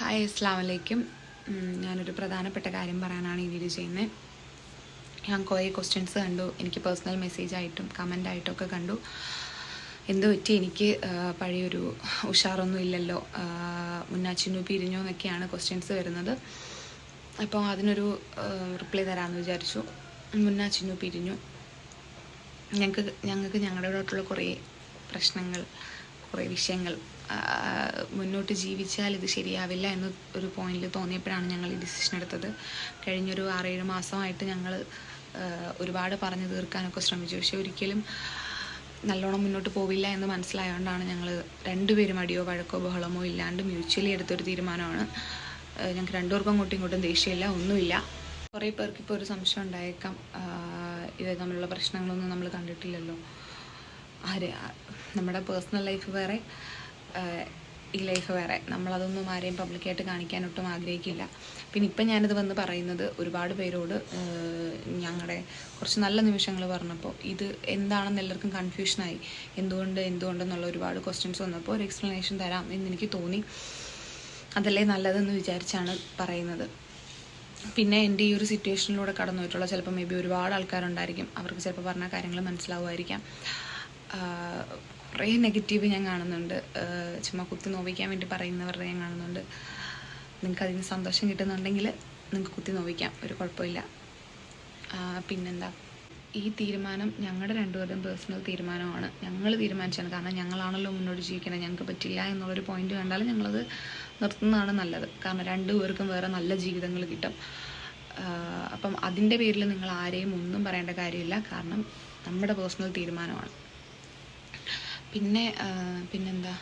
Hi അസ്സലാമു അലൈക്കും. ഞാനൊരു പ്രധാനപ്പെട്ട കാര്യം പറയാനാണ് ഈ വീഡിയോ ചെയ്യുന്നത്. ഞാൻ കുറേ ക്വസ്റ്റ്യൻസ് കണ്ടു, എനിക്ക് പേഴ്സണൽ മെസ്സേജായിട്ടും കമൻ്റായിട്ടും ഒക്കെ കണ്ടു. എന്ത് പറ്റി എനിക്ക് പഴയൊരു ഉഷാറൊന്നും ഇല്ലല്ലോ, മുന്നാച്ചിന്നു പിരിഞ്ഞോ എന്നൊക്കെയാണ് ക്വസ്റ്റ്യൻസ് വരുന്നത്. അപ്പോൾ അതിനൊരു റിപ്ലൈ തരാമെന്ന് വിചാരിച്ചു. മുന്നാച്ചിന്നു പിരിഞ്ഞു. ഞങ്ങൾക്ക് ഞങ്ങളുടേതായിട്ടുള്ള കുറേ പ്രശ്നങ്ങൾ, കുറേ വിഷയങ്ങൾ, മുന്നോട്ട് ജീവിച്ചാൽ ഇത് ശരിയാവില്ല എന്ന് ഒരു പോയിന്റിൽ തോന്നിയപ്പോഴാണ് ഞങ്ങൾ ഈ ഡിസിഷൻ എടുത്തത്. കഴിഞ്ഞൊരു 6-7 മാസമായിട്ട് ഞങ്ങൾ ഒരുപാട് പറഞ്ഞു തീർക്കാനൊക്കെ ശ്രമിച്ചു. പക്ഷെ ഒരിക്കലും നല്ലോണം മുന്നോട്ട് പോവില്ല എന്ന് മനസ്സിലായതുകൊണ്ടാണ് ഞങ്ങൾ രണ്ടുപേരും അടിയോ വഴക്കോ ബഹളമോ ഇല്ലാണ്ട് മ്യൂച്വലി എടുത്തൊരു തീരുമാനമാണ്. ഞങ്ങൾക്ക് രണ്ടുപേർക്കും അങ്ങോട്ടും ഇങ്ങോട്ടും ദേഷ്യമില്ല, ഒന്നുമില്ല. കുറേ പേർക്ക് ഇപ്പോൾ ഒരു സംശയം ഉണ്ടായേക്കാം, ഇത് തമ്മിലുള്ള പ്രശ്നങ്ങളൊന്നും നമ്മൾ കണ്ടിട്ടില്ലല്ലോ. നമ്മുടെ പേഴ്സണൽ ലൈഫ് വേറെ, ഈ ലൈഫ് വേറെ. നമ്മളതൊന്നും ആരെയും പബ്ലിക്കായിട്ട് കാണിക്കാനൊട്ടും ആഗ്രഹിക്കില്ല. പിന്നെ ഇപ്പം ഞാനിത് വന്ന് പറയുന്നത് ഒരുപാട് പേരോട് ഞങ്ങളുടെ കുറച്ച് നല്ല നിമിഷങ്ങൾ പറഞ്ഞപ്പോൾ ഇത് എന്താണെന്ന് എല്ലാവർക്കും കൺഫ്യൂഷനായി. എന്തുകൊണ്ടെന്നുള്ള ഒരുപാട് ക്വസ്റ്റ്യൻസ് വന്നപ്പോൾ ഒരു എക്സ്പ്ലനേഷൻ തരാം എന്നെനിക്ക് തോന്നി. അതല്ലേ നല്ലതെന്ന് വിചാരിച്ചാണ് പറയുന്നത്. പിന്നെ എൻ്റെ ഈ ഒരു സിറ്റുവേഷനിലൂടെ കടന്നു പോയിട്ടുള്ള ചിലപ്പോൾ മേ ബി ഒരുപാട് ആൾക്കാരുണ്ടായിരിക്കും, അവർക്ക് ചിലപ്പോൾ പറഞ്ഞ കാര്യങ്ങൾ മനസ്സിലാവുമായിരിക്കാം. കുറേ നെഗറ്റീവ് ഞാൻ കാണുന്നുണ്ട്, ചുമ്മാ കുത്തി നോവിക്കാൻ വേണ്ടി പറയുന്നവരുടെ ഞാൻ കാണുന്നുണ്ട്. നിങ്ങൾക്ക് അതിന് സന്തോഷം കിട്ടുന്നുണ്ടെങ്കിൽ നിങ്ങൾക്ക് കുത്തി നോവിക്കാം, ഒരു കുഴപ്പമില്ല. പിന്നെന്താ, ഈ തീരുമാനം ഞങ്ങളുടെ രണ്ടുപേരും പേഴ്സണൽ തീരുമാനമാണ്. ഞങ്ങൾ തീരുമാനിച്ചാണ്, കാരണം ഞങ്ങളാണല്ലോ മുന്നോട്ട് ജീവിക്കണം. ഞങ്ങൾക്ക് പറ്റില്ല എന്നുള്ളൊരു പോയിന്റ് കണ്ടാൽ ഞങ്ങളത് നിർത്തുന്നതാണ് നല്ലത്. കാരണം രണ്ടുപേർക്കും വേറെ നല്ല ജീവിതങ്ങൾ കിട്ടും. അപ്പം അതിൻ്റെ പേരിൽ നിങ്ങൾ ആരെയും ഒന്നും പറയേണ്ട കാര്യമില്ല, കാരണം നമ്മുടെ പേഴ്സണൽ തീരുമാനമാണ്. പിന്നെന്താ,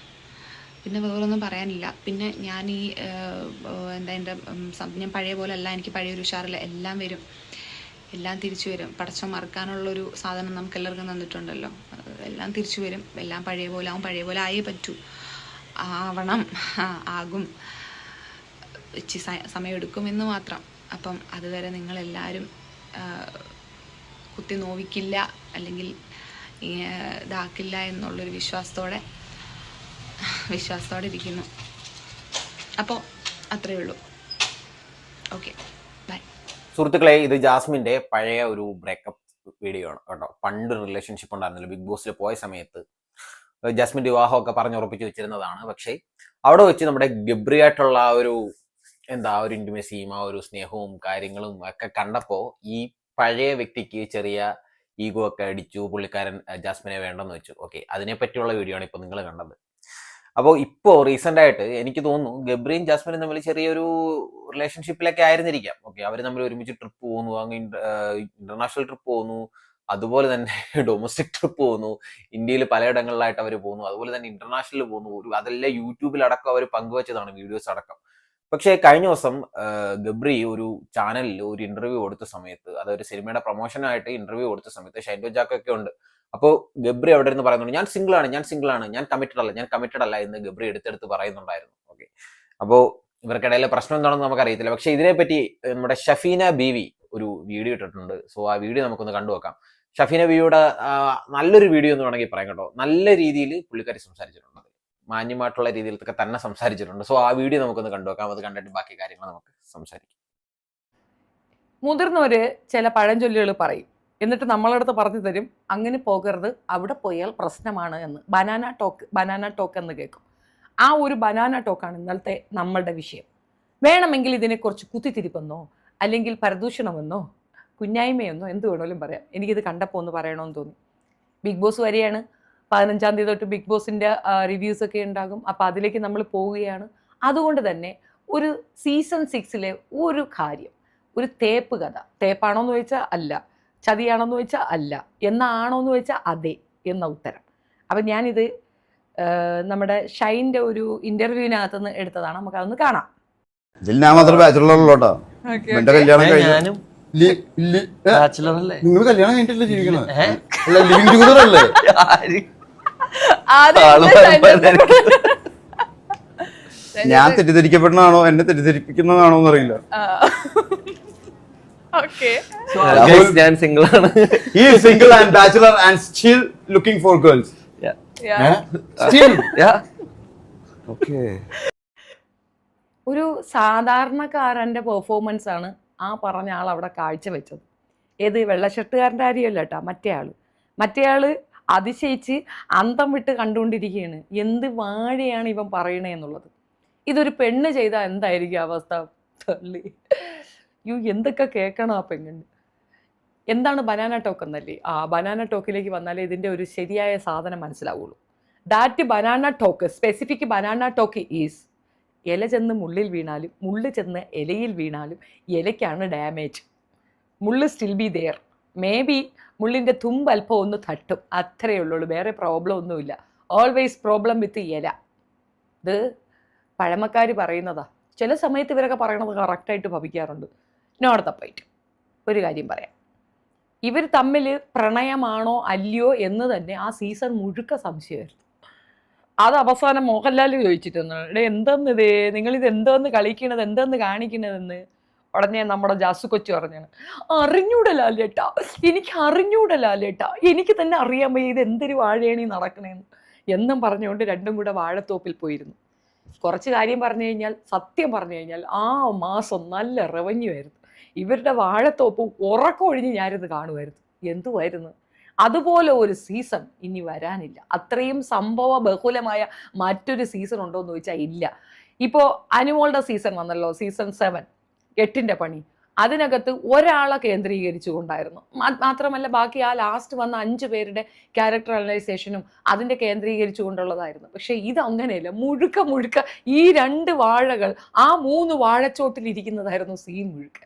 പിന്നെ വേറൊന്നും പറയാനില്ല. പിന്നെ ഞാൻ ഈ ഞാൻ പഴയ പോലെ അല്ല, എനിക്ക് പഴയൊരു ഉഷാറില്ല. എല്ലാം വരും, എല്ലാം തിരിച്ചു വരും. പടച്ചോൻ മറക്കാനുള്ളൊരു സാധനം നമുക്ക് എല്ലാവർക്കും തന്നിട്ടുണ്ടല്ലോ. എല്ലാം തിരിച്ചു വരും, എല്ലാം പഴയ പോലെ ആവും. പഴയ പോലെ ആയേ പറ്റൂ, ആകും, ഇച്ചി സമയമെടുക്കുമെന്ന് മാത്രം. അപ്പം അതുവരെ നിങ്ങളെല്ലാവരും കുത്തി നോവിക്കില്ല, അല്ലെങ്കിൽ ഇതാക്കില്ല എന്നുള്ളൊരു വിശ്വാസത്തോടെ ഇരിക്കുന്നു. അപ്പോൾ അത്രയേ ഉള്ളൂ. Okay, bye. സുഹൃത്തുക്കളെ, ഇത് ജാസ്മിന്റെ പഴയ ഒരു ബ്രേക്കപ്പ് വീഡിയോ ആണ് കേട്ടോ. പണ്ട് റിലേഷൻഷിപ്പ് ഉണ്ടായിരുന്നല്ലോ, ബിഗ് ബോസിൽ പോയ സമയത്ത് ജാസ്മിന്റെ വിവാഹമൊക്കെ പറഞ്ഞുറപ്പിച്ച് വെച്ചിരുന്നതാണ്. പക്ഷേ അവിടെ വെച്ച് നമ്മുടെ ഗബ്രിയായിട്ടുള്ള ആ ഒരു ഒരു ഇന്റിമസിയും ആ ഒരു സ്നേഹവും കാര്യങ്ങളും ഒക്കെ കണ്ടപ്പോൾ ഈ പഴയ വ്യക്തിക്ക് ചെറിയ ഈഗോ ഒക്കെ അടിച്ചു. പുള്ളിക്കാരൻ ജാസ്മിനെ വേണ്ടെന്ന് വെച്ചു. ഓക്കെ, അതിനെപ്പറ്റിയുള്ള വീഡിയോ ആണ് ഇപ്പോൾ നിങ്ങൾ കണ്ടത്. അപ്പോൾ ഇപ്പോൾ റീസെൻ്റ് ആയിട്ട് എനിക്ക് തോന്നുന്നു ഗബ്രിയും ജാസ്മിനും തമ്മിൽ ചെറിയൊരു റിലേഷൻഷിപ്പിലൊക്കെ ആയിരുന്നിരിക്കാം. ഓക്കെ, അവർ തമ്മിൽ ഒരുമിച്ച് ട്രിപ്പ് പോകുന്നു, അങ്ങ് ഇന്റർനാഷണൽ ട്രിപ്പ് പോകുന്നു, അതുപോലെ തന്നെ ഡൊമസ്റ്റിക് ട്രിപ്പ് പോകുന്നു, ഇന്ത്യയിൽ പലയിടങ്ങളിലായിട്ട് അവർ പോകുന്നു, അതുപോലെ തന്നെ ഇന്റർനാഷണൽ പോകുന്നു. അതെല്ലാം യൂട്യൂബിലടക്കം അവർ പങ്കുവച്ചതാണ്, വീഡിയോസ് അടക്കം. പക്ഷേ കഴിഞ്ഞ ദിവസം ഗബ്രി ഒരു ചാനലിൽ ഒരു ഇന്റർവ്യൂ കൊടുത്ത സമയത്ത്, അതൊരു സിനിമയുടെ പ്രൊമോഷനായിട്ട് ഇന്റർവ്യൂ കൊടുത്ത സമയത്ത് ഷൈൻഡോ ജാക്കൊക്കെ ഉണ്ട്. അപ്പോൾ ഗബ്രി അവിടെ നിന്ന് പറയുന്നുണ്ട്, ഞാൻ സിംഗിൾ ആണ്, ഞാൻ കമ്മിറ്റഡ് അല്ല എന്ന് ഗബ്രി എടുത്തെടുത്ത് പറയുന്നുണ്ടായിരുന്നു. ഓക്കെ, അപ്പോൾ ഇവർക്കിടയിലെ പ്രശ്നം എന്താണെന്ന് നമുക്കറിയത്തില്ല. പക്ഷെ ഇതിനെപ്പറ്റി നമ്മുടെ ഷഫീന ബീവി ഒരു വീഡിയോ ഇട്ടിട്ടുണ്ട്. സോ ആ വീഡിയോ നമുക്കൊന്ന് കണ്ടുവെക്കാം. ഷഫീന ബീവിയുടെ നല്ലൊരു വീഡിയോ എന്ന് വേണമെങ്കിൽ പറയാം കേട്ടോ. നല്ല രീതിയിൽ പുള്ളിക്കാരി സംസാരിച്ചിട്ടുണ്ട്, മാന്യമായിട്ടുള്ള രീതിയിലൊക്കെ തന്നെ സംസാരിച്ചിട്ടുണ്ട്. സോ ആ വീഡിയോ നമുക്കൊന്ന് കണ്ടുവെക്കാം. അത് കണ്ടിട്ട് ബാക്കി കാര്യങ്ങൾ നമുക്ക് സംസാരിക്കാം. മുതിർന്നവര് ചില പഴഞ്ചൊല്ലുകൾ പറയും, എന്നിട്ട് നമ്മളടുത്ത് പറഞ്ഞു തരും, അങ്ങനെ പോകരുത്, അവിടെ പോയാൽ പ്രശ്നമാണ് എന്ന്. ബനാന ടോക്ക് എന്ന് കേൾക്കും. ആ ഒരു ബനാന ടോക്കാണ് ഇന്നലത്തെ നമ്മളുടെ വിഷയം. വേണമെങ്കിൽ ഇതിനെക്കുറിച്ച് കുത്തിത്തിരിപ്പെന്നോ അല്ലെങ്കിൽ പരദൂഷണമെന്നോ കുഞ്ഞായ്മയെന്നോ എന്ത് വേണമെങ്കിലും പറയാം. എനിക്കിത് കണ്ടപ്പോൾ ഒന്ന് പറയണമെന്ന് തോന്നി. ബിഗ് ബോസ് വരെയാണ്, 15-ാം തീയതി തൊട്ട് ബിഗ് ബോസിൻ്റെ റിവ്യൂസൊക്കെ ഉണ്ടാകും. അപ്പോൾ അതിലേക്ക് നമ്മൾ പോവുകയാണ്. അതുകൊണ്ട് തന്നെ ഒരു സീസൺ 6-ലെ ഒരു കാര്യം, ഒരു തേപ്പ് കഥ, തേപ്പാണോന്ന് ചോദിച്ചാൽ അല്ല, ചതിയാണോന്ന് ചോദിച്ചാൽ അല്ല, എന്നാണോന്ന് ചോദിച്ചാൽ അതെ എന്ന ഉത്തരം. അപ്പം ഞാനിത് നമ്മുടെ ഷൈൻ്റെ ഒരു ഇന്റർവ്യൂവിനകത്തുനിന്ന് എടുത്തതാണ്. നമുക്കതൊന്ന് കാണാം. ഞാൻ മാത്രം ബാച്ചിലറുള്ളൂട്ടോ. എന്റെ കല്യാണം കഴിഞ്ഞു. നിങ്ങൾ കല്യാണം കഴിഞ്ഞിട്ടല്ലേ ജീവിക്കണത്? അല്ല, ലിവിങ് ടുഗദർ അല്ലേ? ഞാൻ തെറ്റിദ്ധരിക്കപ്പെടുന്നതാണോ എന്നെ തെറ്റിദ്ധരിപ്പിക്കുന്നതാണോ എന്നറിയില്ല. ഞാൻ സിംഗിൾ ആണ്. He is single and bachelor and still looking for girls. Yeah. 'Yeah? Still? Yeah. Okay. ഒരു സാധാരണക്കാരൻ്റെ പെർഫോമൻസ് ആണ് ആ പറഞ്ഞ ആൾ അവിടെ കാഴ്ചവെച്ചത്. ഏത് വെള്ള ഷർട്ടുകാരൻ്റെ കാര്യമല്ല കേട്ടോ, മറ്റേ ആള് അതിശയിച്ച് അന്തം വിട്ട് കണ്ടുകൊണ്ടിരിക്കുകയാണ്. എന്ത് വാഴയാണ് ഇവൻ പറയണേ എന്നുള്ളത്. ഇതൊരു പെണ്ണ് ചെയ്താൽ എന്തായിരിക്കും അവസ്ഥ? തള്ളി എന്തൊക്കെ കേൾക്കണം ആ പെണ്ണിന്. എന്താണ് ബനാന ടോക്ക് എന്നല്ലേ? ആ ബനാന ടോക്കിലേക്ക് വന്നാലേ ഇതിൻ്റെ ഒരു ശരിയായ സാധനം മനസ്സിലാവുള്ളൂ. That banana talk, specific banana talk is, ഇല ചെന്ന് മുള്ളിൽ വീണാലും മുള്ള് ചെന്ന് ഇലയിൽ വീണാലും ഇലയ്ക്കാണ് ഡാമേജ്. മുള്ള് still be there. May be മുള്ളിൻ്റെ തുമ്പ് അല്പം ഒന്ന് തട്ടും, അത്രയേ ഉള്ളൂ. വേറെ പ്രോബ്ലം ഒന്നുമില്ല. ഓൾവേസ് പ്രോബ്ലം വിത്ത് ഇല. ഇത് പഴമക്കാർ പറയുന്നതാ. ചില സമയത്ത് ഇവരൊക്കെ പറയണത് കറക്റ്റായിട്ട് ഭവിക്കാറുണ്ട്. Not the point. ഒരു കാര്യം പറയാം, ഇവർ തമ്മിൽ പ്രണയമാണോ അല്ലയോ എന്ന് തന്നെ ആ സീസൺ മുഴുക്ക സംശയമായിരുന്നു. അത് അവസാനം മോഹൻലാൽ ചോദിച്ചിട്ടുണ്ട്, എന്തെന്നിത്, നിങ്ങളിത് എന്തോന്ന് കളിക്കണത്, എന്തെന്ന് കാണിക്കണതെന്ന്. ഉടനെ നമ്മുടെ ജാസു കൊച്ചു പറഞ്ഞാണ്, അറിഞ്ഞൂടലാലേട്ടാ, എനിക്ക് അറിഞ്ഞൂടലാലേട്ടാ, എനിക്ക് തന്നെ അറിയാൻ വയ്യ ഇത് എന്തൊരു വാഴയാണ് ഈ നടക്കണേന്ന് എന്നും പറഞ്ഞുകൊണ്ട് രണ്ടും കൂടെ വാഴത്തോപ്പിൽ പോയിരുന്നു. കുറച്ച് കാര്യം പറഞ്ഞു കഴിഞ്ഞാൽ, സത്യം പറഞ്ഞു കഴിഞ്ഞാൽ ആ മാസം നല്ല റവന്യൂ ആയിരുന്നു. ഇവരുടെ വാഴത്തോപ്പ് ഉറക്കമൊഴിഞ്ഞ് ഞാനിത് കാണുമായിരുന്നു. എന്തുമായിരുന്നു അതുപോലെ ഒരു സീസൺ ഇനി വരാനില്ല. അത്രയും സംഭവ ബഹുലമായ മറ്റൊരു സീസൺ ഉണ്ടോ എന്ന് ചോദിച്ചാൽ ഇല്ല. ഇപ്പോൾ അനുമോളുടെ സീസൺ വന്നല്ലോ, സീസൺ 7, 8ൻ്റെ പണി. അതിനകത്ത് ഒരാളെ കേന്ദ്രീകരിച്ചുകൊണ്ടായിരുന്നു. മാത്രമല്ല ബാക്കി ആ ലാസ്റ്റ് വന്ന 5 പേരുടെ ക്യാരക്ടർ അനലൈസേഷനും അതിൻ്റെ കേന്ദ്രീകരിച്ചുകൊണ്ടുള്ളതായിരുന്നു. പക്ഷേ ഇതങ്ങനെയല്ല. മുഴുക്ക ഈ 2 വാഴകൾ ആ 3 വാഴച്ചോട്ടിലിരിക്കുന്നതായിരുന്നു സീൻ മുഴുക്ക.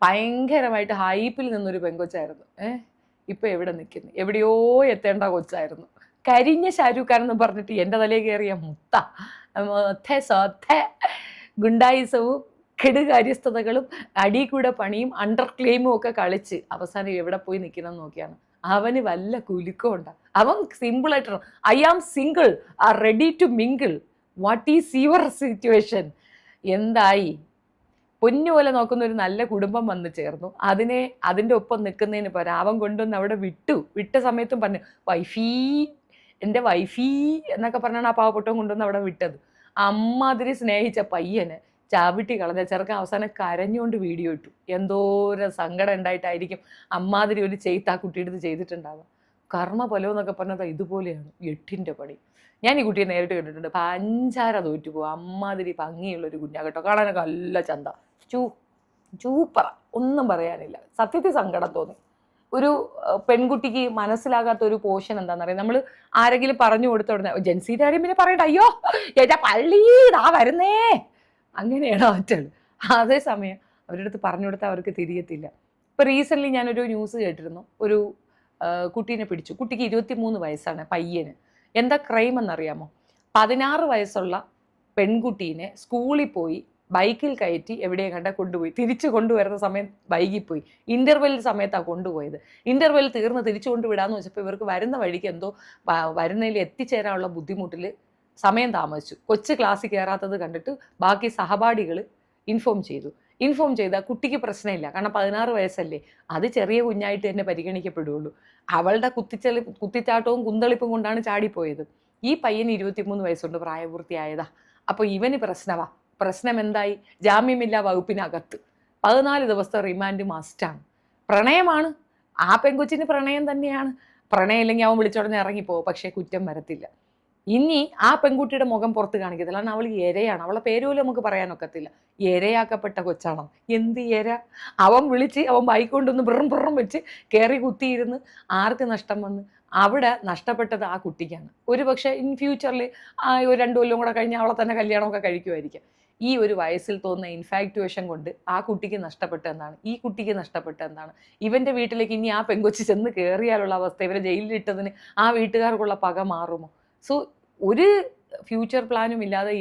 ഭയങ്കരമായിട്ട് ഹൈപ്പിൽ നിന്നൊരു പെങ്കൊച്ചായിരുന്നു. ഇപ്പം എവിടെ നിൽക്കുന്നു, എവിടെയോ എത്തേണ്ട കൊച്ചായിരുന്നു. കരിഞ്ഞ ഷാരൂഖ് ഖാൻ എന്ന് പറഞ്ഞിട്ട് എൻ്റെ തലയിൽ കയറിയ ഗുണ്ടായിസവും കെടുകാര്യസ്ഥതകളും അടി കൂടെ പണിയും അണ്ടർ ക്ലെയിമും ഒക്കെ കളിച്ച് അവസാനം എവിടെ പോയി നിൽക്കണം നോക്കിയാണ്. അവന് വല്ല കുലുക്കം ഉണ്ടാ. അവൻ സിമ്പിളായിട്ട് I am single, are ready to mingle, what is your situation? എന്തായി? പൊന്നുപോലെ നോക്കുന്ന ഒരു നല്ല കുടുംബം വന്ന് ചേർന്നു. അതിൻ്റെ ഒപ്പം നിൽക്കുന്നതിന് പകരം അവൻ കൊണ്ടുവന്ന് അവിടെ വിട്ട സമയത്തും പറഞ്ഞു വൈഫീ, എൻ്റെ വൈഫീ എന്നൊക്കെ പറഞ്ഞാണ് ആ പാവപ്പെട്ടവൻ കൊണ്ടുവന്ന് അവിടെ വിട്ടത്. അമ്മാതിരി സ്നേഹിച്ച പയ്യന് ചാവിട്ടി കളഞ്ഞ ചെറുക്കൻ അവസാനം കരഞ്ഞുകൊണ്ട് വീഡിയോ ഇട്ടു. എന്തോരം സങ്കടം ഉണ്ടായിട്ടായിരിക്കും അമ്മാതിരി ഒരു ചെയ്ത്ത് ആ കുട്ടിയെടുത്ത് ചെയ്തിട്ടുണ്ടാവുക. കർമ്മ ഫലം എന്നൊക്കെ പറഞ്ഞത് ഇതുപോലെയാണ് 8ൻ്റെ പണി. ഞാൻ ഈ കുട്ടിയെ നേരിട്ട് കണ്ടിട്ടുണ്ട്. പഞ്ചാര തോറ്റു പോകും. അമ്മാതിരി ഭംഗിയുള്ളൊരു കുഞ്ഞാ കേട്ടോ, കാണാനൊക്കെ നല്ല ചന്ത, ചൂപ്പറ, ഒന്നും പറയാനില്ല. സത്യത്തിൽ സങ്കടം തോന്നി. ഒരു പെൺകുട്ടിക്ക് മനസ്സിലാകാത്ത ഒരു പോർഷൻ എന്താണെന്ന് അറിയാം. നമ്മൾ ആരെങ്കിലും പറഞ്ഞു കൊടുത്ത ഉടനെ ജെൻസിയുടെ കാര്യം പിന്നെ പറയണ്ട, അയ്യോ ഏറ്റാ പള്ളിയിടാ വരുന്നേ, അങ്ങനെയാണ് മറ്റുള്ളൂ. അതേസമയം അവരുടെ അടുത്ത് പറഞ്ഞു കൊടുത്താൽ അവർക്ക് തിരിയത്തില്ല. ഇപ്പോൾ റീസെൻ്റ്ലി ഞാനൊരു ന്യൂസ് കേട്ടിരുന്നു. ഒരു കുട്ടീനെ പിടിച്ചു. കുട്ടിക്ക് 23 വയസ്സാണ്, പയ്യന്. എന്താ ക്രൈം എന്നറിയാമോ? 16 വയസ്സുള്ള പെൺകുട്ടീനെ സ്കൂളിൽ പോയി ബൈക്കിൽ കയറ്റി എവിടെയും കണ്ട കൊണ്ടുപോയി. തിരിച്ചു കൊണ്ടുവരുന്ന സമയം വൈകിപ്പോയി. ഇൻ്റർവെൽ സമയത്താണ് കൊണ്ടുപോയത്. ഇൻ്റർവെൽ തീർന്ന് തിരിച്ചു കൊണ്ടുവിടാമെന്ന് വെച്ചപ്പോൾ ഇവർക്ക് വരുന്ന വഴിക്ക് എന്തോ വരുന്നതിൽ എത്തിച്ചേരാനുള്ള ബുദ്ധിമുട്ടിൽ സമയം താമസിച്ചു. കൊച്ചു ക്ലാസ്സിൽ കയറാത്തത് കണ്ടിട്ട് ബാക്കി സഹപാഠികൾ ഇൻഫോം ചെയ്താൽ കുട്ടിക്ക് പ്രശ്നമില്ല. കാരണം 16 വയസ്സല്ലേ, അത് ചെറിയ കുഞ്ഞായിട്ട് തന്നെ പരിഗണിക്കപ്പെടുകയുള്ളൂ. അവളുടെ കുത്തിച്ചാട്ടവും കുന്തളിപ്പും കൊണ്ടാണ് ചാടിപ്പോയത്. ഈ പയ്യന് 23 വയസ്സുണ്ട്, പ്രായപൂർത്തിയായതാ. അപ്പോൾ ഇവന് പ്രശ്നം എന്തായി? ജാമ്യമില്ലാ വകുപ്പിനകത്ത് 14 ദിവസത്തെ റിമാൻഡ് മസ്റ്റാണ്. പ്രണയമാണ്, ആ പെൺകൊച്ചിന് പ്രണയം തന്നെയാണ്. പ്രണയം ഇല്ലെങ്കിൽ അവൻ വിളിച്ചോടനെ ഇറങ്ങിപ്പോവും, പക്ഷേ കുറ്റം വരത്തില്ല. ഇനി ആ പെൺകുട്ടിയുടെ മുഖം പുറത്ത് കാണിക്കത്തില്ല. കാരണം അവൾ ഇരയാണ്. അവളെ പേര് പോലും നമുക്ക് പറയാനൊക്കത്തില്ല. ഇരയാക്കപ്പെട്ട കൊച്ചാണ്. എന്ത് ഇര? അവൻ ബൈക്ക് കൊണ്ടൊന്ന് ബിറും വെച്ച് കയറി കുത്തിയിരുന്ന് ആർക്ക് നഷ്ടം വന്ന്? അവിടെ നഷ്ടപ്പെട്ടത് ആ കുട്ടിക്കാണ്. ഒരു പക്ഷേ ഇൻ ഫ്യൂച്ചറിൽ ഒരു 2 കൊല്ലം കൂടെ കഴിഞ്ഞ് അവളെ തന്നെ കല്യാണമൊക്കെ കഴിക്കുമായിരിക്കും. ഈ ഒരു വയസ്സിൽ തോന്നുന്ന ഇൻഫാക്റ്റുവേഷൻ കൊണ്ട് ആ കുട്ടിക്ക് നഷ്ടപ്പെട്ട എന്താണ്? ഈ കുട്ടിക്ക് നഷ്ടപ്പെട്ട എന്താണ്? ഇവൻ്റെ വീട്ടിലേക്ക് ഇനി ആ പെങ്കൊച്ച് ചെന്ന് കയറിയാലുള്ള അവസ്ഥ, ഇവരെ ജയിലിലിട്ടതിന് ആ വീട്ടുകാർക്കുള്ള പക മാറുമോ? സോ ഒരു ഫ്യൂച്ചർ പ്ലാനും ഇല്ലാതെ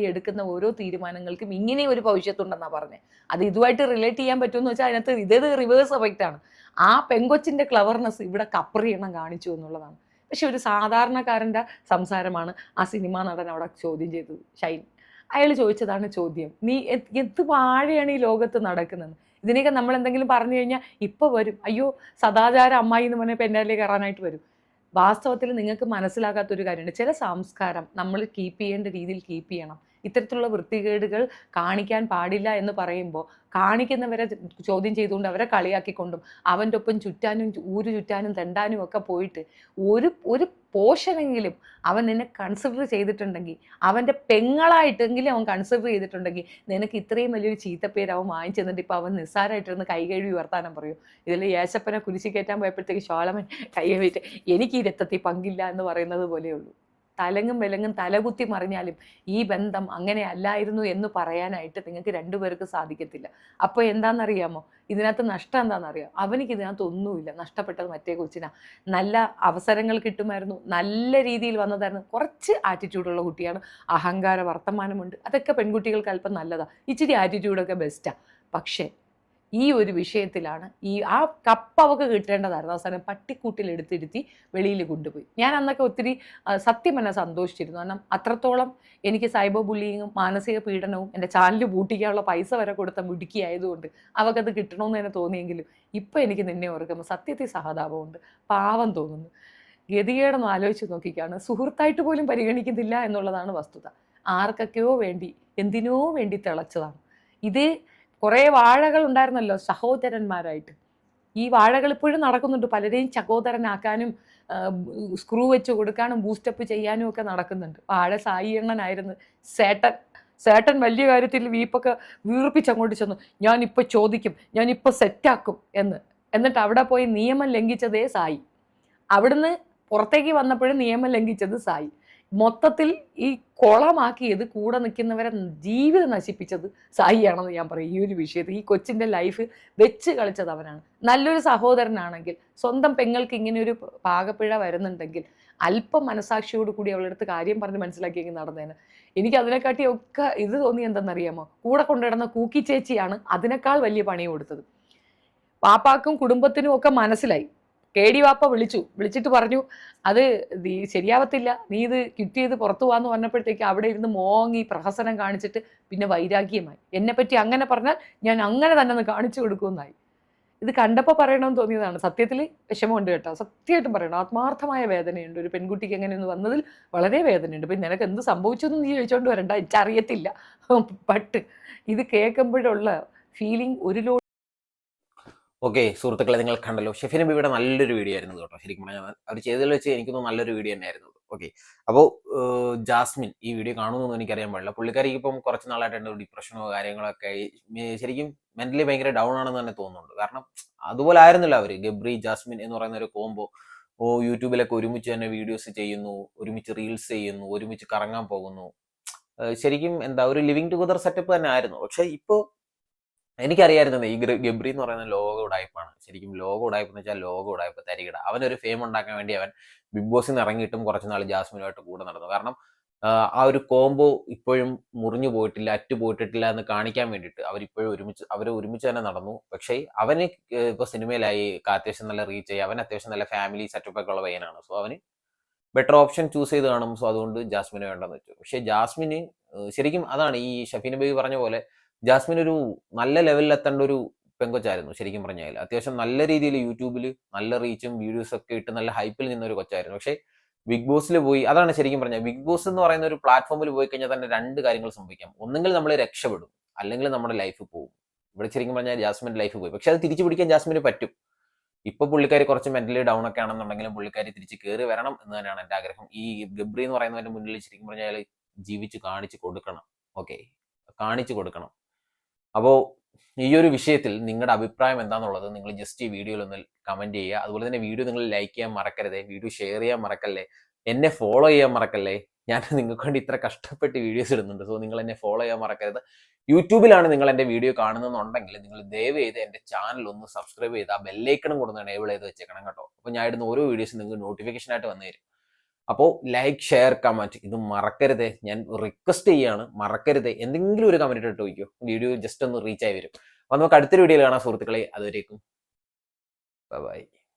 എടുക്കുന്ന ഓരോ തീരുമാനങ്ങൾക്കും ഇങ്ങനെ ഒരു ഭവിഷ്യത്തുണ്ടെന്നാണ് പറഞ്ഞത്. അത് ഇതുമായിട്ട് റിലേറ്റ് ചെയ്യാൻ പറ്റുമെന്ന് വെച്ചാൽ അതിനകത്ത് ഇതേത് റിവേഴ്സ് എഫക്റ്റാണ്. ആ പെങ്കൊച്ചിൻ്റെ ക്ലവർനെസ് ഇവിടെ കപ്പറിയണം കാണിച്ചു എന്നുള്ളതാണ്. പക്ഷെ ഒരു സാധാരണക്കാരൻ്റെ സംസാരമാണ് ആ സിനിമാ നടൻ അവിടെ ചോദ്യം ചെയ്തത്. ഷൈൻ അയാൾ ചോദിച്ചതാണ് ചോദ്യം, നീ എന്ത് വാഴയാണ് ഈ ലോകത്ത് നടക്കുന്നത്? ഇതിനെയൊക്കെ നമ്മൾ എന്തെങ്കിലും പറഞ്ഞു കഴിഞ്ഞാൽ ഇപ്പോൾ വരും, അയ്യോ സദാചാര അമ്മായി എന്ന് പറഞ്ഞാൽ പെന്നാലിലേക്ക് കയറാനായിട്ട് വരും. വാസ്തവത്തിൽ നിങ്ങൾക്ക് മനസ്സിലാകാത്തൊരു കാര്യമുണ്ട്. ചില സംസ്കാരം നമ്മൾ കീപ്പ് ചെയ്യേണ്ട രീതിയിൽ കീപ്പ് ചെയ്യണം. ഇത്തരത്തിലുള്ള വൃത്തികേടുകൾ കാണിക്കാൻ പാടില്ല എന്ന് പറയുമ്പോൾ കാണിക്കുന്നവരെ ചോദ്യം ചെയ്തുകൊണ്ട് അവരെ കളിയാക്കിക്കൊണ്ടും അവൻ്റെ ഒപ്പം ചുറ്റാനും ഊര് ചുറ്റാനും തെണ്ടാനും ഒക്കെ പോയിട്ട് ഒരു പോഷനെങ്കിലും അവൻ നിന്നെ കൺസിഡർ ചെയ്തിട്ടുണ്ടെങ്കിൽ, അവൻ്റെ പെങ്ങളായിട്ടെങ്കിലും അവൻ കൺസിഡർ ചെയ്തിട്ടുണ്ടെങ്കിൽ നിനക്ക് ഇത്രയും വലിയൊരു ചീത്തപ്പേര് അവൻ വാങ്ങിച്ചു തന്നിട്ട് ഇപ്പോൾ അവൻ നിസ്സാരമായിട്ടിരുന്ന് കൈ കഴുകി വർത്താനം പറയൂ. ഇതിൽ യേശപ്പനെ കുരിശി കയറ്റാൻ പോയപ്പോഴത്തേക്ക് ശോളമൻ കൈ കഴുകിയിട്ട് എനിക്ക് ഈ രക്തത്തിൽ പങ്കില്ല എന്ന് പറയുന്നത് പോലെയുള്ളൂ. തലങ്ങും വിലങ്ങും തലകുത്തി മറിഞ്ഞാലും ഈ ബന്ധം അങ്ങനെ അല്ലായിരുന്നു എന്ന് പറയാനായിട്ട് നിങ്ങൾക്ക് രണ്ടുപേർക്ക് സാധിക്കത്തില്ല. അപ്പോൾ എന്താണെന്നറിയാമോ, ഇതിനകത്ത് നഷ്ടം എന്താണെന്നറിയാം, അവനിക്ക് ഇതിനകത്ത് ഒന്നുമില്ല. നഷ്ടപ്പെട്ടത് മറ്റേ കൊച്ചിനാ. നല്ല അവസരങ്ങൾ കിട്ടുമായിരുന്നു, നല്ല രീതിയിൽ വന്നതായിരുന്നു. കുറച്ച് ആറ്റിറ്റ്യൂഡുള്ള കുട്ടിയാണ്, അഹങ്കാര വർത്തമാനമുണ്ട്, അതൊക്കെ പെൺകുട്ടികൾക്ക് അല്പം നല്ലതാണ്. ഇച്ചിരി ആറ്റിറ്റ്യൂഡൊക്കെ ബെസ്റ്റാണ്. പക്ഷേ ഈ ഒരു വിഷയത്തിലാണ് ആ കപ്പ് അവൾക്ക് കിട്ടേണ്ടതായിരുന്നു. അവസാനം പട്ടിക്കൂട്ടിലെടുത്തിരുത്തി വെളിയിൽ കൊണ്ടുപോയി. ഞാൻ അന്നൊക്കെ ഒത്തിരി സത്യം എന്നെ സന്തോഷിച്ചിരുന്നു. കാരണം അത്രത്തോളം എനിക്ക് സൈബർ ബുള്ളിങ്ങും മാനസിക പീഡനവും എൻ്റെ ചാനൽ പൂട്ടിക്കാനുള്ള പൈസ വരെ കൊടുത്ത മിടുക്കിയായതുകൊണ്ട് അവൾക്കത് കിട്ടണമെന്ന് തന്നെ തോന്നിയെങ്കിലും ഇപ്പം എനിക്ക് നിന്നെ ഓർക്കുമ്പോൾ സത്യത്തിൽ സഹതാപമുണ്ട്, പാവം തോന്നുന്നു. ഗതികേടൊന്നും ആലോചിച്ച് നോക്കിക്കാണ്. സുഹൃത്തായിട്ട് പോലും പരിഗണിക്കുന്നില്ല എന്നുള്ളതാണ് വസ്തുത. ആർക്കൊക്കെയോ വേണ്ടി എന്തിനോ വേണ്ടി തിളച്ചതാണ് ഇത്. കുറേ വാഴകൾ ഉണ്ടായിരുന്നല്ലോ സഹോദരന്മാരായിട്ട്. ഈ വാഴകൾ ഇപ്പോഴും നടക്കുന്നുണ്ട്. പലരെയും സഹോദരനാക്കാനും സ്ക്രൂ വെച്ച് കൊടുക്കാനും ബൂസ്റ്റപ്പ് ചെയ്യാനും ഒക്കെ നടക്കുന്നുണ്ട്. വാഴ സായി എണ്ണനായിരുന്നു. സേട്ടൻ വലിയ കാര്യത്തിൽ വീപ്പൊക്കെ വീർപ്പിച്ചങ്ങോട്ട് ചെന്നു, ഞാനിപ്പോൾ ചോദിക്കും, ഞാനിപ്പോൾ സെറ്റാക്കും എന്നിട്ട് അവിടെ പോയി നിയമം ലംഘിച്ചതേ സായി. അവിടുന്ന് പുറത്തേക്ക് വന്നപ്പോഴും നിയമം ലംഘിച്ചത് സായി. മൊത്തത്തിൽ ഈ കുളമാക്കിയത് കൂടെ നിൽക്കുന്നവരെ ജീവിതം നശിപ്പിച്ചത് സായിയാണെന്ന് ഞാൻ പറയും. ഈ ഒരു വിഷയത്തിൽ ഈ കൊച്ചിൻ്റെ ലൈഫ് വെച്ച് കളിച്ചത് അവനാണ്. നല്ലൊരു സഹോദരനാണെങ്കിൽ സ്വന്തം പെങ്ങൾക്ക് ഇങ്ങനെ ഒരു പാകപ്പിഴ വരുന്നുണ്ടെങ്കിൽ അല്പം മനസാക്ഷിയോട് കൂടി അവളുടെ അടുത്ത് കാര്യം പറഞ്ഞ് മനസ്സിലാക്കിയെങ്കിൽ നടന്നേന്. എനിക്ക് അതിനെക്കാട്ടിയൊക്കെ ഇത് തോന്നി എന്തെന്നറിയാമോ, കൂടെ കൊണ്ടിടുന്ന കൂക്കി ചേച്ചിയാണ് അതിനേക്കാൾ വലിയ പണി കൊടുത്തത്. പാപ്പാക്കും കുടുംബത്തിനും ഒക്കെ മനസ്സിലായി. കേടി വാപ്പ വിളിച്ചിട്ട് പറഞ്ഞു, അത് ശരിയാവത്തില്ല, നീ ഇത് കിറ്റ് ചെയ്ത് പുറത്തു പോകാന്ന് പറഞ്ഞപ്പോഴത്തേക്ക് അവിടെ ഇരുന്ന് മോങ്ങി പ്രഹസനം കാണിച്ചിട്ട് പിന്നെ വൈരാഗ്യമായി. എന്നെപ്പറ്റി അങ്ങനെ പറഞ്ഞാൽ ഞാൻ അങ്ങനെ തന്നെ ഒന്ന് കാണിച്ചു കൊടുക്കുമെന്നായി. ഇത് കണ്ടപ്പോൾ പറയണമെന്ന് തോന്നിയതാണ്. സത്യത്തിൽ വിഷമമുണ്ട് കേട്ടോ, സത്യമായിട്ടും പറയണം. ആത്മാർത്ഥമായ വേദനയുണ്ട്. ഒരു പെൺകുട്ടിക്ക് എങ്ങനെയൊന്ന് വന്നതിൽ വളരെ വേദനയുണ്ട്. പിന്നെ നിനക്ക് എന്ത് സംഭവിച്ചു എന്ന് നീ ചോദിച്ചുകൊണ്ട് വരണ്ട, എനിക്കറിയത്തില്ല. ബട്ട് ഇത് കേൾക്കുമ്പോഴുള്ള ഫീലിംഗ് ഒരു ലോഡ്. ഓക്കെ സുഹൃത്തുക്കളെ, നിങ്ങൾ കണ്ടല്ലോ, ഷെഫീന ബീവിയുടെ നല്ലൊരു വീഡിയോ ആയിരുന്നു കേട്ടോ. ശരിക്കും പറഞ്ഞാൽ അവർ ചെയ്തതിൽ വെച്ച് എനിക്കൊന്നും നല്ലൊരു വീഡിയോ തന്നെ ആയിരുന്നു. ഓക്കെ, അപ്പോൾ ജാസ്മിൻ ഈ വീഡിയോ കാണുമെന്നൊന്നും എനിക്കറിയാൻ പാടില്ല. പുള്ളിക്കാരിക്ക് ഇപ്പം കുറച്ച് നാളായിട്ട് ഒരു ഡിപ്രഷനോ കാര്യങ്ങളൊക്കെ ശരിക്കും മെന്റലി ഭയങ്കര ഡൗൺ ആണെന്ന് തന്നെ തോന്നുന്നുണ്ട്. കാരണം അതുപോലെ ആയിരുന്നില്ല അവർ. ഗബ്രി ജാസ്മിൻ എന്ന് പറയുന്ന ഒരു കോംബോ യൂട്യൂബിലൊക്കെ ഒരുമിച്ച് തന്നെ വീഡിയോസ് ചെയ്യുന്നു, ഒരുമിച്ച് റീൽസ് ചെയ്യുന്നു, ഒരുമിച്ച് കറങ്ങാൻ പോകുന്നു. ശരിക്കും എന്താ ഒരു ലിവിങ് ടുഗദർ സെറ്റപ്പ് തന്നെ ആയിരുന്നു. പക്ഷെ ഇപ്പോൾ എനിക്കറിയായിരുന്നു ഈ ഗബ്രി എന്ന് പറയുന്ന ലോക ഉടായ്പാണ്. ശരിക്കും ലോക ഉടായ്പ എന്ന് വെച്ചാൽ ലോക ഉടായ്പ തരികിട. അവനൊരു ഫെയിം ഉണ്ടാക്കാൻ വേണ്ടി അവൻ ബിഗ് ബോസിൽ നിന്ന് ഇറങ്ങിയിട്ടും കുറച്ച് നാൾ ജാസ്മിനുമായിട്ട് കൂടെ നടന്നു. കാരണം ആ ഒരു കോംബോ ഇപ്പോഴും മുറിഞ്ഞു പോയിട്ടില്ല, അറ്റു പോയിട്ടില്ല എന്ന് കാണിക്കാൻ വേണ്ടിയിട്ട് അവർ ഒരുമിച്ച് തന്നെ നടന്നു. പക്ഷേ അവന് ഇപ്പോൾ സിനിമയിലായി, അത്യാവശ്യം നല്ല റീച്ച് ആയി, അവൻ അത്യാവശ്യം നല്ല ഫാമിലി സെറ്റപ്പ് ഒക്കെ ഉള്ള പയ്യനാണ്. സോ അവന് ബെറ്റർ ഓപ്ഷൻ ചൂസ് ചെയ്ത് കാണും. സോ അതുകൊണ്ട് ജാസ്മിന് വേണ്ടെന്ന് വെച്ചു. പക്ഷേ ജാസ്മിന് ശരിക്കും അതാണ് ഈ ഷഫീന ബേബി പറഞ്ഞ പോലെ, ജാസ്മിൻ ഒരു നല്ല ലെവലിൽ എത്തേണ്ട ഒരു പെങ്കൊച്ചായിരുന്നു. ശരിക്കും പറഞ്ഞാൽ അത്യാവശ്യം നല്ല രീതിയിൽ യൂട്യൂബിൽ നല്ല റീച്ചും വീഡിയോസ് ഒക്കെ ഇട്ട് നല്ല ഹൈപ്പിൽ നിന്ന ഒരു കൊച്ചായിരുന്നു. പക്ഷേ ബിഗ് ബോസിൽ പോയി, അതാണ് ശരിക്കും പറഞ്ഞാൽ ബിഗ് ബോസ് എന്ന് പറയുന്ന ഒരു പ്ലാറ്റ്ഫോമിൽ പോയി കഴിഞ്ഞാൽ തന്നെ രണ്ട് കാര്യങ്ങൾ സംഭവിക്കാം. ഒന്നെങ്കിൽ നമ്മൾ രക്ഷപ്പെടും, അല്ലെങ്കിൽ നമ്മുടെ ലൈഫ് പോകും. ഇവിടെ ശരിക്കും പറഞ്ഞാൽ ജാസ്മിൻ്റെ ലൈഫ് പോയി. പക്ഷെ അത് തിരിച്ചു പിടിക്കാൻ ജാസ്മിന് പറ്റും. ഇപ്പൊ പുള്ളിക്കാരി കുറച്ച് മെന്റലി ഡൗൺ ഒക്കെ ആണെന്നുണ്ടെങ്കിലും പുള്ളിക്കാരി തിരിച്ച് കയറി വരണം എന്ന് തന്നെയാണ് എൻ്റെ ആഗ്രഹം. ഈ ഗബ്രി എന്ന് പറയുന്നതിന്റെ മുന്നിൽ ശരിക്കും പറഞ്ഞാൽ ജീവിച്ച് കാണിച്ചു കൊടുക്കണം. ഓക്കെ, കാണിച്ചു കൊടുക്കണം. അപ്പോൾ ഈ ഒരു വിഷയത്തിൽ നിങ്ങളുടെ അഭിപ്രായം എന്താണെന്നുള്ളത് നിങ്ങൾ ജസ്റ്റ് ഈ വീഡിയോയിൽ ഒന്ന് കമന്റ് ചെയ്യുക. അതുപോലെ തന്നെ വീഡിയോ നിങ്ങൾ ലൈക്ക് ചെയ്യാൻ മറക്കരുതേ, വീഡിയോ ഷെയർ ചെയ്യാൻ മറക്കല്ലേ, എന്നെ ഫോളോ ചെയ്യാൻ മറക്കല്ലേ. ഞാൻ നിങ്ങൾക്ക് വേണ്ടി ഇത്ര കഷ്ടപ്പെട്ട് വീഡിയോസ് ഇടുന്നുണ്ട്. സോ നിങ്ങൾ എന്നെ ഫോളോ ചെയ്യാൻ മറക്കരുത്. യൂട്യൂബിലാണ് നിങ്ങൾ എൻ്റെ വീഡിയോ കാണുന്നതെന്നുണ്ടെങ്കിൽ നിങ്ങൾ ദയവ് ചെയ്ത് എൻ്റെ ചാനൽ ഒന്ന് സബ്സ്ക്രൈബ് ചെയ്ത് ആ ബെല്ലൈക്കണും കൂടെ ഒന്ന് എനേബിൾ ചെയ്ത് വെച്ചേക്കണം കേട്ടോ. അപ്പോൾ ഞാൻ ഇടുന്ന ഓരോ വീഡിയോസും നിങ്ങൾക്ക് നോട്ടിഫിക്കേഷൻ ആയിട്ട് വന്നു തരും. അപ്പോൾ ലൈക്ക്, ഷെയർ, കമന്റ് ഇത് മറക്കരുതേ. ഞാൻ റിക്വസ്റ്റ് ചെയ്യാണ്, മറക്കരുതേ. എന്തെങ്കിലും ഒരു കമന്റ് ഇട്ട് വയ്ക്കോ, വീഡിയോ ജസ്റ്റ് ഒന്ന് റീച്ച് ആയി വരും. അപ്പോൾ നമുക്ക് അടുത്തൊരു വീഡിയോയിൽ കാണാം സുഹൃത്തുക്കളെ. അതുവരേക്കും ബൈ.